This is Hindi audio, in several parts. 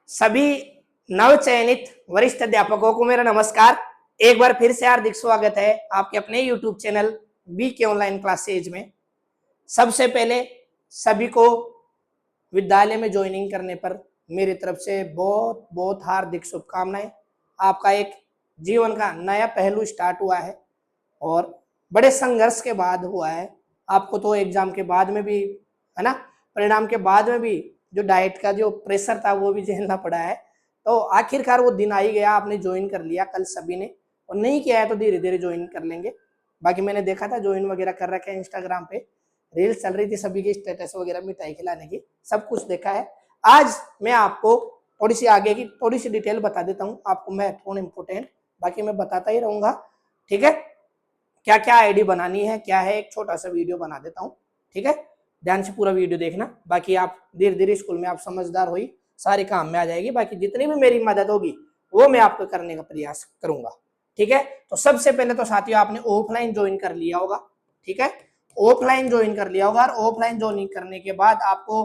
सभी नवचयनित वरिष्ठ अध्यापकों को मेरा नमस्कार। एक बार फिर से हार्दिक स्वागत है आपके अपने YouTube channel BK online classes में। सबसे पहले सभी को विद्यालय में ज्वाइनिंग करने पर मेरी तरफ से बहुत बहुत हार्दिक शुभकामनाएं। आपका एक जीवन का नया पहलू स्टार्ट हुआ है और बड़े संघर्ष के बाद हुआ है। आपको तो एग्जाम के बाद में भी, है ना, परिणाम के बाद में भी जो डाइट का जो प्रेशर था वो भी झेलना पड़ा है। तो आखिरकार वो दिन आ ही गया, आपने ज्वाइन कर लिया कल सभी ने, और नहीं किया है तो धीरे धीरे ज्वाइन कर लेंगे। बाकी मैंने देखा था ज्वाइन वगैरह कर रखे हैं, इंस्टाग्राम पे रील्स चल रही थी सभी की, स्टेटस वगैरह मिठाई खिलाने की, सब कुछ देखा है। आज मैं आपको थोड़ी सी आगे की थोड़ी सी डिटेल बता देता हूँ आपको, महत्वपूर्ण इंपोर्टेंट, बाकी मैं बताता ही रहूंगा। ठीक है, क्या क्या आईडी बनानी है क्या है, एक छोटा सा वीडियो बना देता हूँ। ठीक है, ध्यान से पूरा वीडियो देखना। बाकी आप धीरे धीरे स्कूल में आप समझदार हुई, सारे काम में आ जाएगी। बाकी जितनी भी मेरी मदद होगी वो मैं आपको करने का प्रयास करूंगा। ठीक है, तो सबसे पहले तो साथियों आपने ऑफलाइन ज्वाइन कर लिया होगा। ठीक है, ऑफलाइन ज्वाइन कर लिया होगा, और ऑफलाइन ज्वाइन करने के बाद आपको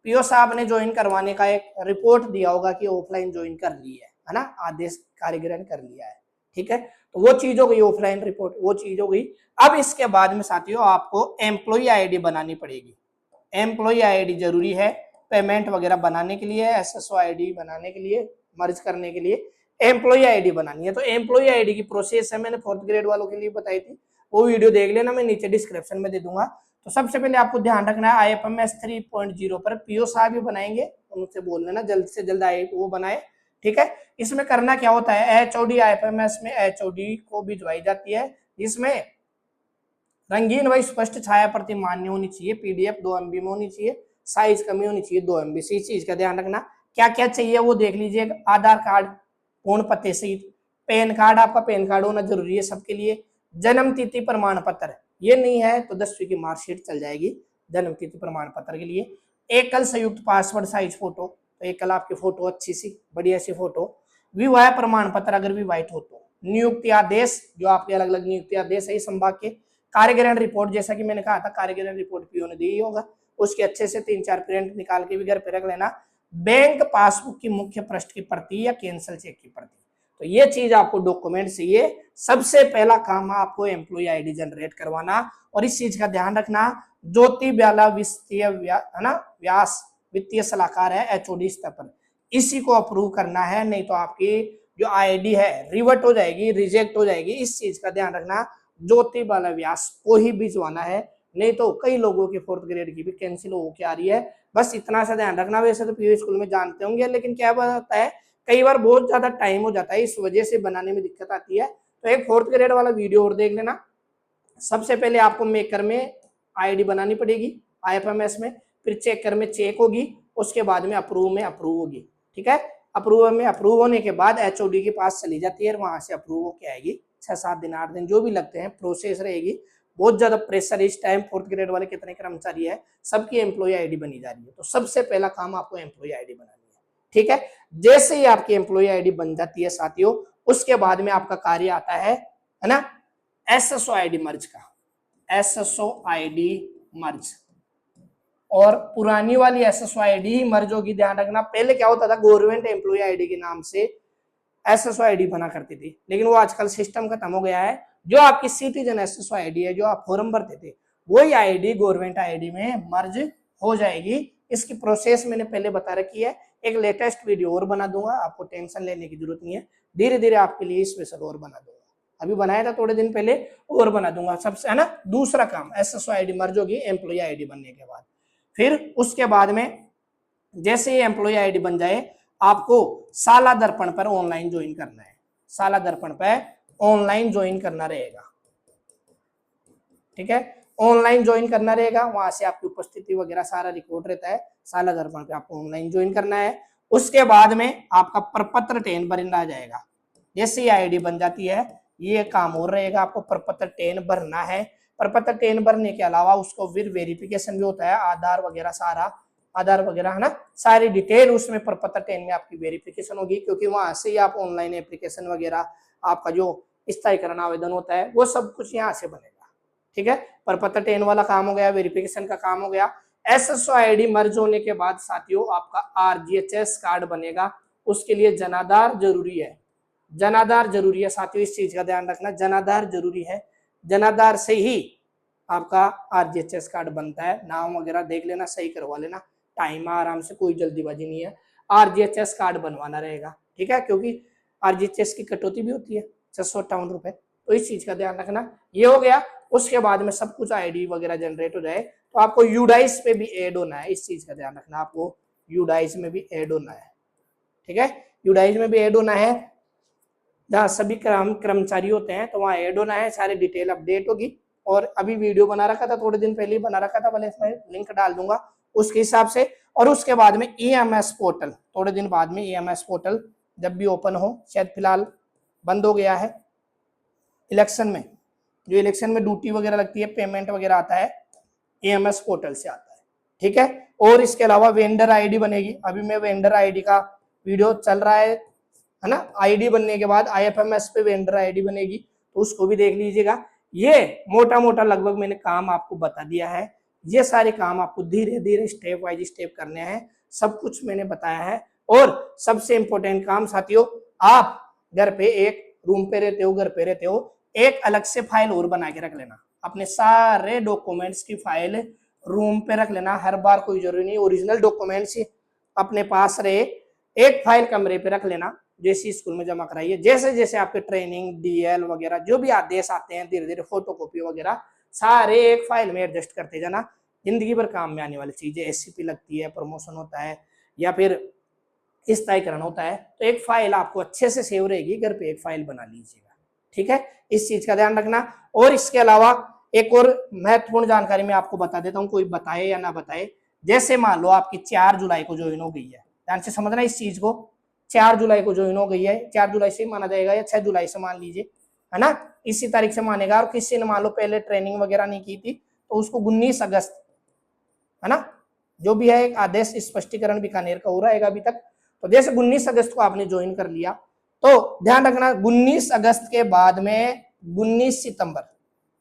पीओ साहब ने ज्वाइन करवाने का एक रिपोर्ट दिया होगा कि ऑफलाइन ज्वाइन कर ली है ना, आदेश कार्यग्रहण कर लिया है। ठीक है, तो वो चीज हो गई ऑफलाइन रिपोर्ट, वो चीज हो गई। अब इसके बाद में साथियों आपको एम्प्लॉय आईडी बनानी पड़ेगी। एम्प्लॉय आईडी जरूरी है पेमेंट वगैरह बनाने के लिए, एसएसओ आईडी बनाने के लिए, मर्ज करने के लिए एम्प्लॉय आईडी बनानी है। तो एम्प्लॉय आईडी की प्रोसेस है, मैंने 4th ग्रेड वालों के लिए बताई थी, वो वीडियो देख लेना, मैं नीचे डिस्क्रिप्शन में दे दूंगा। तो सबसे पहले आपको ध्यान रखना है IFMS 3.0 पर पीओ साहब भी बनाएंगे, उनसे बोल लेना जल्द से जल्द आए वो बनाए। ठीक है, इसमें करना क्या होता है, HOD IFMS में HOD को भिजवाई जाती है, जिसमें रंगीन व स्पष्ट छाया प्रति मान्य होनी चाहिए, PDF 2 MB में होनी चाहिए, साइज कमी होनी चाहिए 2 MB से। इस चीज का ध्यान रखना। क्या क्या चाहिए वो देख लीजिए, आधार कार्ड पूर्ण पते सहित, पैन कार्ड, आपका पैन कार्ड होना जरूरी है सबके लिए, जन्म तिथि प्रमाण पत्र, ये नहीं है तो 10वीं की मार्कशीट चल जाएगी जन्म तिथि प्रमाण पत्र के लिए, एकल संयुक्त पासपोर्ट साइज फोटो, तो एकल आपकी फोटो अच्छी सी बढ़िया सी फोटो, विवाह प्रमाण पत्र अगर विवाहित हो तो, नियुक्ति आदेश, जो आपके अलग अलग नियुक्ति आदेश है संभाग के, कार्यग्रहण रिपोर्ट, जैसा कि मैंने कहा था कार्यग्रहण रिपोर्ट पीओ ने दी होगा, उसके अच्छे से 3-4 प्रिंट निकाल के भी घर पे रख लेना, बैंक पासबुक की मुख्य पृष्ठ की प्रति या कैंसिल चेक की प्रति। तो ये चीज आपको डॉक्यूमेंट चाहिए। सबसे पहला काम आपको एम्प्लॉय आईडी जनरेट करवाना, और इस चीज का ध्यान रखना, ज्योति ब्याला वित्तीय है ना, व्यास वित्तीय सलाहकार है HOD स्तर पर, इसी को अप्रूव करना है, नहीं तो आपकी जो आईडी है रिवर्ट हो जाएगी, रिजेक्ट हो जाएगी। इस चीज का ध्यान रखना, ज्योति बाला व्यास को ही भिजवाना है, नहीं तो कई लोगों की 4th ग्रेड की भी कैंसिल होके आ रही है। बस इतना सा ध्यान रखना। वैसे तो पीओ स्कूल में जानते होंगे, लेकिन क्या होता है कई बार बहुत ज्यादा टाइम हो जाता है, इस वजह से बनाने में दिक्कत आती है। तो एक 4th ग्रेड वाला वीडियो और देख लेना। सबसे पहले आपको मेकर में आईडी बनानी पड़ेगी IFMS में, फिर चेकर में चेक होगी, उसके बाद में अप्रूव में अप्रूव होगी। ठीक है, अप्रूव में अप्रूव होने के बाद HOD के पास चली जाती है, वहां से अप्रूव होके आएगी, 6-7 दिन 8 दिन जो भी लगते हैं, प्रोसेस रहेगी। बहुत ज्यादा प्रेशर इस टाइम 4th ग्रेड वाले कितने कर्मचारी है, सबकी एम्प्लॉय आईडी बनी जा रही है। तो सबसे पहला काम आपको एम्प्लॉय आईडी बनानी है। ठीक है, जैसे ही आपकी एम्प्लॉय आईडी बन जाती है साथियों, उसके बाद में आपका कार्य आता है ना, SSO आईडी मर्ज का, SSO आईडी मर्ज, और पुरानी वाली SSO आईडी ही मर्ज होगी। ध्यान रखना, पहले क्या होता था, गवर्नमेंट एम्प्लॉय आईडी के नाम से SSO आईडी बना करती थी, लेकिन वो आजकल सिस्टम खत्म हो गया है। जो आपकी सिटीजन SSO आईडी है, जो आप फॉर्म भरते थे, वही आईडी गवर्नमेंट आईडी में मर्ज हो जाएगी। इसकी प्रोसेस मैंने पहले बता रखी है, एक लेटेस्ट वीडियो और बना दूंगा, आपको टेंशन लेने की जरूरत नहीं है, धीरे धीरे आपके लिए स्पेशल और बना दूंगा। अभी बनाया था थोड़े दिन पहले, और बना दूंगा सबसे, है ना। दूसरा काम SSO आईडी मर्ज होगी एम्प्लॉय आईडी बनने के बाद। फिर उसके बाद में जैसे ही एम्प्लॉय आईडी बन जाए, आपको साला दर्पण पर ऑनलाइन ज्वाइन करना है, साला दर्पण पर ऑनलाइन ज्वाइन करना रहेगा। ठीक है, ऑनलाइन ज्वाइन करना रहेगा, वहां से आपकी उपस्थिति वगैरह सारा रिकॉर्ड रहता है, साला दर्पण पे आपको ऑनलाइन ज्वाइन करना है। उसके बाद में आपका प्रपत्र 10 भरना जाएगा। जैसे ही आईडी बन जाती है, ये काम और रहेगा, आपको प्रपत्र 10 भरना है। प्रपत्र 10 भरने के अलावा उसको फिर वेरिफिकेशन भी होता है, आधार वगैरह सारा, आधार वगैरह, है ना, सारी डिटेल उसमें प्रपत्र 10 में आपकी वेरिफिकेशन होगी, क्योंकि वहां से ही आप ऑनलाइन एप्लीकेशन वगैरह, आपका जो स्थायीकरण आवेदन होता है वो सब कुछ यहाँ से बनेगा। ठीक है, प्रपत्र 10 वाला काम हो गया, वेरिफिकेशन का काम हो गया। एसएसओ आईडी मर्ज होने के बाद साथियों आपका आरजीएचएस कार्ड बनेगा, उसके लिए जनाधार जरूरी है। जनाधार जरूरी है साथियों, इस चीज का ध्यान रखना, जनाधार जरूरी है। जनाधार से ही आपका आरजीएचएस कार्ड बनता है। नाम वगैरह देख लेना, सही करवा लेना, टाइम आराम से, कोई जल्दीबाजी नहीं है। आरजीएचएस कार्ड बनवाना रहेगा, ठीक है, क्योंकि आरजीएचएस की कटौती भी होती है 658 रुपए, तो इस चीज का ध्यान रखना। ये हो गया। उसके बाद में सब कुछ आईडी वगैरह जनरेट हो जाए तो आपको यूडाइस पे भी ऐड होना है, इस चीज का ध्यान रखना, आपको यूडाइस में भी ऐड होना है, ठीक है, यूडाइस में भी ऐड होना है। जहाँ सभी कर्मचारी होते हैं तो वहाँ ऐड होना है, सारी डिटेल अपडेट होगी। और अभी वीडियो बना रखा था, थोड़े दिन पहले ही बना रखा था, भले इसमें लिंक डाल दूंगा उसके हिसाब से। और उसके बाद में ईएमएस पोर्टल, थोड़े दिन बाद में ईएमएस पोर्टल जब भी ओपन हो, शायद फिलहाल बंद हो गया है, इलेक्शन में, जो इलेक्शन में ड्यूटी वगैरह लगती है, पेमेंट वगैरह आता है, ईएमएस पोर्टल से आता है, ठीक है। और इसके अलावा वेंडर आईडी बनेगी, अभी मैं वेंडर आईडी का वीडियो चल रहा है ना, आईडी बनने के बाद आईएफएमएस पे वेंडर आईडी बनेगी, तो उसको भी देख लीजिएगा। ये मोटा मोटा लगभग मैंने काम आपको बता दिया है। ये सारे काम आपको धीरे धीरे स्टेप वाइज स्टेप करने हैं, सब कुछ मैंने बताया है। और सबसे इंपॉर्टेंट काम साथियों, आप घर पे एक रूम पे रहते हो, घर पे रहते हो, एक अलग से फाइल और बना के रख लेना, अपने सारे डॉक्यूमेंट्स की फाइल रूम पे रख लेना। हर बार कोई जरूरी नहीं ओरिजिनल डॉक्यूमेंट्स अपने पास रहे, एक फाइल कमरे पे रख लेना, जैसे स्कूल में जमा कराइए। जैसे जैसे आपके ट्रेनिंग डीएल वगैरह जो भी आदेश आते हैं, धीरे धीरे फोटोकॉपी वगैरह सारे एक फाइल में एडजस्ट करते जाना। जिंदगी भर काम में आने वाली चीजें, एससीपी लगती है, प्रमोशन होता है, या फिर स्थायीकरण होता है, तो एक फाइल आपको अच्छे से सेव रहेगी, घर पे एक फाइल बना लीजिएगा, ठीक है, इस चीज का ध्यान रखना। और इसके अलावा एक और महत्वपूर्ण जानकारी मैं आपको बता देता हूँ, कोई बताए या ना बताए। जैसे मान लो आपकी 4 जुलाई को ज्वाइन हो गई है, ध्यान से समझना इस चीज को, 4 जुलाई को ज्वाइन हो गई है, 4 जुलाई से ही माना जाएगा या 6 जुलाई से मान लीजिए, है ना, इसी तारीख से मानेगा। और किसी ने मान लो पहले ट्रेनिंग वगैरह नहीं की थी तो उसको 19 अगस्त, है ना, जो भी है एक आदेश स्पष्टीकरण बीकानेर का हो रहेगा अभी तक। तो जैसे 19 अगस्त को आपने ज्वाइन कर लिया, तो ध्यान रखना 19 अगस्त के बाद में 19 सितंबर,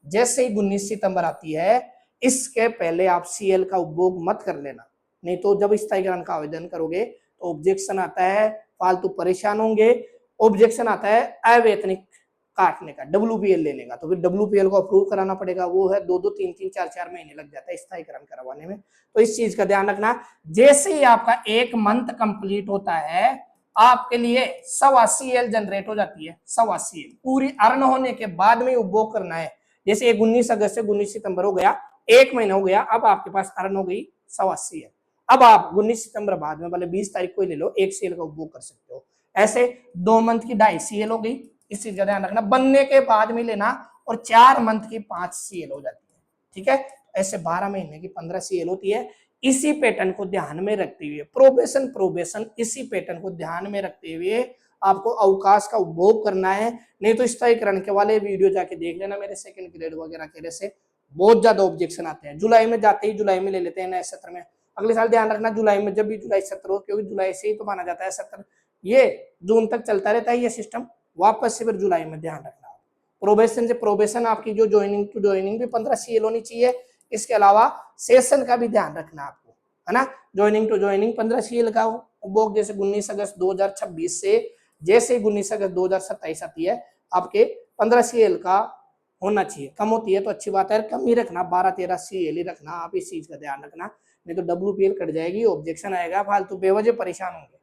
जैसे ही 19 सितंबर आती है, इसके पहले आप सीएल का उपभोग मत कर लेना, नहीं तो जब स्थायीकरण का आवेदन करोगे तो ऑब्जेक्शन आता है, फालतू परेशान होंगे। ऑब्जेक्शन आता है अवैतनिक काटने का, डब्ल्यूपीएल लेने का, तो फिर डब्ल्यूपीएल को अप्रूव कराना पड़ेगा, वो है 2-2 3-3 4-4 महीने लग जाता है स्थायीकरण करवाने में। तो इस चीज का ध्यान रखना। जैसे ही आपका 1 मंथ कंप्लीट होता है, आपके लिए 1.25 CL जनरेट हो जाती है, 1.25 CL पूरी अर्न होने के बाद में उपभोग करना है। जैसे 19 अगस्त से 19 सितंबर हो गया, 1 महीना हो गया, अब आपके पास अर्न हो गई 1.25 CL। अब आप 19 सितंबर बाद में, भले 20 तारीख को ही ले लो, 1 CL का उपभोग कर सकते हो। ऐसे 2 मंथ की 2.5 CL हो गई, इस चीज का ध्यान रखना। बनने के बाद में लेना, और 4 मंथ की 5 CL हो जाती है, ठीक है। ऐसे 12 महीने की 15 CL होती है। इसी पैटर्न को ध्यान में रखते हुए, प्रोबेशन इसी पैटर्न को ध्यान में रखते हुए आपको अवकाश का उपभोग करना है। नहीं तो स्थायीकरण के वाले वीडियो जाके देख लेना मेरे सेकंड ग्रेड वगैरह के, से बहुत ज्यादा ऑब्जेक्शन आते हैं। जुलाई में जाते ही जुलाई में ले लेते हैं नए सत्र में, अगले साल ध्यान रखना जुलाई में, जब भी जुलाई सत्र हो, क्योंकि जुलाई से ही तो माना जाता है सत्र, ये जून तक चलता रहता है ये सिस्टम, वापस से फिर जुलाई में ध्यान रखना। प्रोबेशन से प्रोबेशन आपकी जो ज्वाइनिंग टू ज्वाइनिंग भी 15 CL होनी चाहिए। इसके अलावा सेशन का भी ध्यान रखना आपको, है ना, ज्वाइनिंग टू ज्वाइनिंग 15 CL का उपभोग। जैसे 19 अगस्त 2026 से जैसे 19 अगस्त 2027 आती है, आपके 15 CL का होना चाहिए। कम होती है तो अच्छी बात है, कम ही रखना, 12-13 CL ही रखना, आप इस चीज का ध्यान रखना, नहीं तो WPL कट जाएगी, ऑब्जेक्शन आएगा, फालतू बेवजह परेशान होंगे,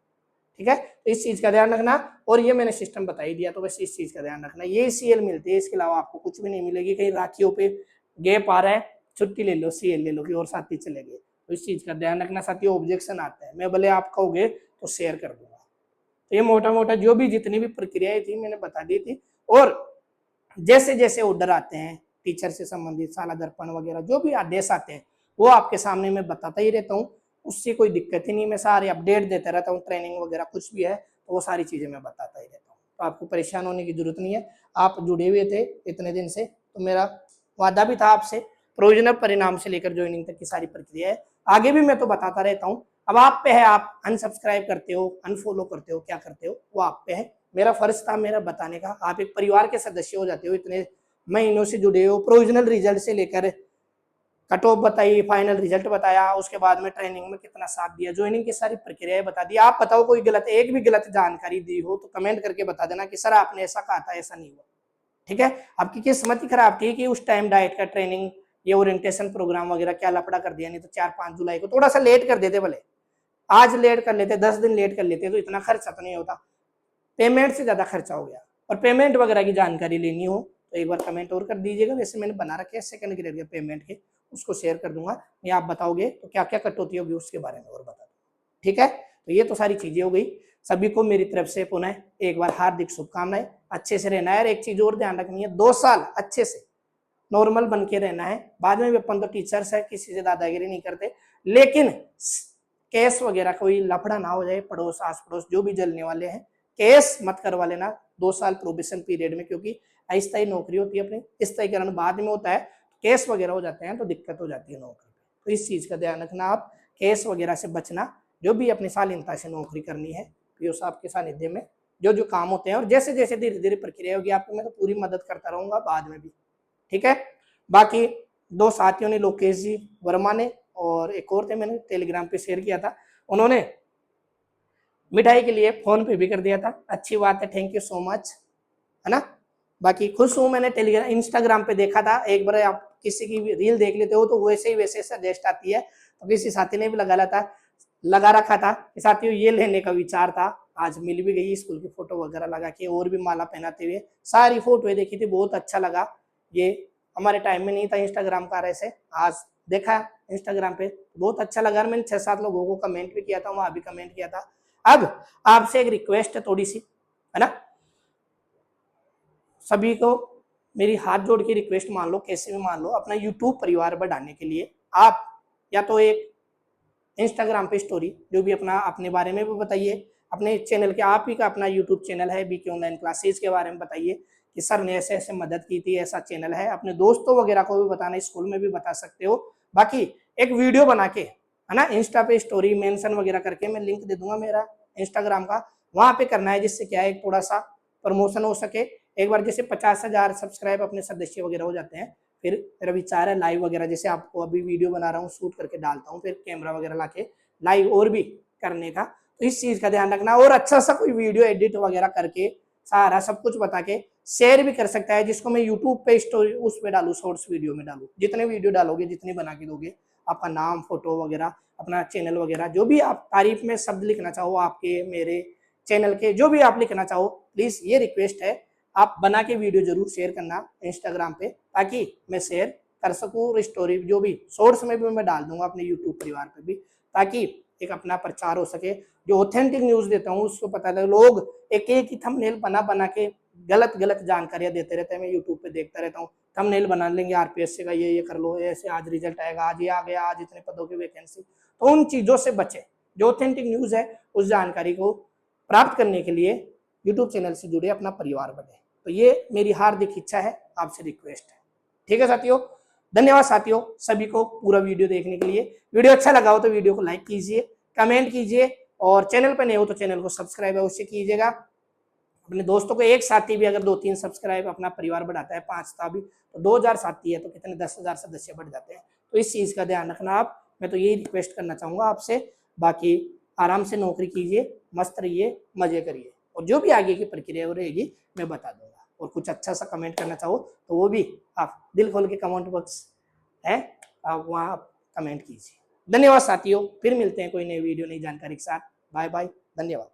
ठीक है। तो इस चीज का ध्यान रखना। और ये मैंने सिस्टम बता ही दिया, तो बस इस चीज का ध्यान रखना। ये CL मिलती है, इसके अलावा आपको कुछ भी नहीं मिलेगी। कहीं राखियों पे गैप आ रहा है, छुट्टी ले लो, CL ले लो कि और साथी चले गए, तो इस चीज का ध्यान रखना साथियों। ऑब्जेक्शन आता है, मैं भले आप कहोगे तो शेयर कर दूंगा। तो ये मोटा मोटा जो भी जितनी भी प्रक्रियाएं थी मैंने बता दी थी। और जैसे जैसे ऑर्डर आते हैं टीचर से संबंधित, साला दर्पण वगैरह जो भी आदेश आते हैं, वो आपके सामने मैं बताता ही रहता हूँ, उससे कोई दिक्कत ही नहीं। मैं सारे अपडेट देता रहता हूँ, ट्रेनिंग वगैरह कुछ भी है तो वो सारी चीजें मैं बताता ही रहता हूँ, तो आपको परेशान होने की जरूरत नहीं है। आप जुड़े हुए थे इतने दिन से, तो मेरा वादा भी था आपसे, प्रोविजनल परिणाम से लेकर ज्वाइनिंग तक की सारी प्रक्रिया है, आगे भी मैं तो बताता रहता हूँ। अब आप पे है, आप अनसब्सक्राइब करते हो, अनफॉलो करते हो, क्या करते हो वो आप पे है। मेरा फर्ज था मेरा बताने का, आप एक परिवार के सदस्य हो जाते हो, इतने महीनों से जुड़े हो, प्रोविजनल रिजल्ट से लेकर कट ऑफ बताई, फाइनल रिजल्ट बताया, उसके बाद में ट्रेनिंग में कितना साथ दिया, ज्वाइनिंग की सारी प्रक्रियाएं बता दी। आप बताओ कोई गलत, एक भी गलत जानकारी दी हो तो कमेंट करके बता देना कि सर आपने ऐसा कहा था, ऐसा नहीं हुआ। ठीक है, आपकी किस्मत ही खराब थी कि उस टाइम डाइट का ट्रेनिंग, ये ओरिएंटेशन प्रोग्राम वगैरह क्या लफड़ा कर दिया, नहीं तो 4-5 जुलाई को थोड़ा सा लेट कर देते, भले आज लेट कर लेते, 10 दिन लेट कर लेते तो इतना खर्चा तो नहीं होता। पेमेंट से ज्यादा खर्चा हो गया। और पेमेंट वगैरह की जानकारी लेनी हो तो एक बार कमेंट और कर दीजिएगा। वैसे मैंने बना रखे हैं सेकंड ग्रेड के पेमेंट के, उसको शेयर कर दूंगा, या आप बताओगे तो क्या क्या कटौती होगी उसके बारे में और बता दूंगा। ठीक है, तो ये तो सारी चीजें हो गई। सभी को मेरी तरफ से पुनः एक बार हार्दिक शुभकामनाएं। अच्छे से रहना है, और एक चीज और ध्यान रखनी है, 2 साल अच्छे से नॉर्मल बन के रहना है। बाद में भी अपन तो टीचर्स है, किसी से दादागिरी नहीं करते, लेकिन केस वगैरह कोई लफड़ा ना हो जाए, पड़ोस आस पड़ोस जो भी जलने वाले हैं केस मत करवा लेना 2 साल प्रोबेशन पीरियड में, क्योंकि अस्थायी नौकरी होती है अपनी, स्थायीकरण बाद में होता है, केस वगैरह हो जाते हैं तो दिक्कत हो जाती है नौकरी पे। तो इस चीज का ध्यान रखना, आप केस वगैरह से बचना। जो भी अपनी शालीनता से नौकरी करनी है, पीओ साहब के सानिध्य में जो जो काम होते हैं, और जैसे जैसे धीरे धीरे प्रक्रिया होगी आपको मैं तो पूरी मदद करता रहूंगा बाद में भी। ठीक है, बाकी 2 साथियों ने, लोकेश जी वर्मा ने और एक और थे, मैंने टेलीग्राम पे शेयर किया था, उन्होंने मिठाई के लिए फोन पे भी कर दिया था। अच्छी बात है, थैंक यू सो मच, है ना। बाकी खुश हूं, मैंने टेलीग्राम इंस्टाग्राम पे देखा था, एक बार आप किसी की रील देख लेते हो तो वैसे ही वैसे सजेस्ट आती है, तो किसी साथी ने भी लगा रखा था कि साथियों ये लेने का विचार था, आज मिल भी गई। स्कूल की फोटो वगैरह लगा के और भी माला पहनाते हुए सारी फोटो देखी थी, बहुत अच्छा लगा। ये हमारे टाइम में नहीं था इंस्टाग्राम का, ऐसे आज देखा इंस्टाग्राम पे बहुत अच्छा लगा। मैंने 6-7 लोगों को कमेंट भी किया था, वहां भी कमेंट किया था। अब आपसे एक रिक्वेस्ट है थोड़ी सी, है ना, सभी को मेरी हाथ जोड़ के रिक्वेस्ट मान लो, कैसे भी मान लो, अपना यूट्यूब परिवार बढ़ाने के लिए आप या तो एक इंस्टाग्राम पे स्टोरी जो भी अपना अपने बारे में भी बताइए, अपने चैनल के, आप ही का अपना यूट्यूब चैनल है बीके ऑनलाइन क्लासेज के बारे में बताइए कि सर ने ऐसे ऐसे मदद की थी, ऐसा चैनल है। अपने दोस्तों वगैरह को भी बताना, स्कूल में भी बता सकते हो। बाकी एक वीडियो बना के, है ना, इंस्टा पे स्टोरी मेंशन वगैरह करके, मैं लिंक दे दूंगा मेरा इंस्टाग्राम का, वहां पे करना है, जिससे क्या है थोड़ा सा प्रमोशन हो सके। एक बार जैसे 50,000 सब्सक्राइब अपने सदस्य वगैरह हो जाते हैं, फिर मेरा विचार है लाइव वगैरह, जैसे आपको अभी वीडियो बना रहा हूँ शूट करके डालता हूँ, फिर कैमरा वगैरह लाके लाइव और भी करने का। तो इस चीज का ध्यान रखना, और अच्छा सा कोई वीडियो एडिट वगैरह करके सारा सब कुछ बता के शेयर भी कर सकता है, जिसको मैं यूट्यूब पे स्टोरी उस पे डालू, शॉर्ट्स वीडियो में डालू। जितने वीडियो डालोगे, जितनी बना के दोगे, आपका नाम, फोटो वगैरह, अपना चैनल वगैरह, जो भी आप तारीफ में शब्द लिखना चाहो आपके, मेरे चैनल के, जो भी आप लिखना चाहो, प्लीज ये रिक्वेस्ट है, आप बना के वीडियो जरूर शेयर करना इंस्टाग्राम पे, ताकि मैं शेयर कर सकूँ। स्टोरी जो भी शॉर्ट्स में भी मैं डाल दूंगा अपने यूट्यूब परिवार पे भी, ताकि एक अपना प्रचार हो सके। जो ऑथेंटिक न्यूज देता हूँ उसको पता लगे। लोग एक एक ही थंबनेल बना के गलत गलत जानकारियां देते रहते हैं, मैं यूट्यूब पे देखता रहता हूँ। थंबनेल बना लेंगे आरपीएससी का, ये कर लो, ऐसे आज रिजल्ट आएगा, आज ये आ गया, आज इतने पदों की वैकेंसी। तो उन चीजों से बचे, जो ऑथेंटिक न्यूज है उस जानकारी को प्राप्त करने के लिए यूट्यूब चैनल से जुड़े, अपना परिवार बने। तो ये मेरी हार्दिक इच्छा है, आपसे रिक्वेस्ट है। ठीक है साथियों, धन्यवाद साथियों सभी को पूरा वीडियो देखने के लिए। वीडियो अच्छा लगा हो तो वीडियो को लाइक कीजिए, कमेंट कीजिए, और चैनल पर नए हो तो चैनल को सब्सक्राइब अवश्य कीजिएगा। अपने दोस्तों को, एक साथी भी अगर 2-3 सब्सक्राइब अपना परिवार बढ़ाता है, 5 था भी तो 2000 साथी है तो कितने 10,000 सदस्य बढ़ जाते हैं। तो इस चीज का ध्यान रखना आप, मैं तो यही रिक्वेस्ट करना चाहूंगा आपसे। बाकी आराम से नौकरी कीजिए, मस्त रहिए, मजे करिए, और जो भी आगे की प्रक्रिया रहेगी मैं बता दूंगा। और कुछ अच्छा सा कमेंट करना चाहो तो वो भी आप दिल खोल के कमेंट बॉक्स है, आप वहाँ कमेंट कीजिए। धन्यवाद साथियों, फिर मिलते हैं कोई नई वीडियो, नई जानकारी के साथ। बाय बाय, धन्यवाद।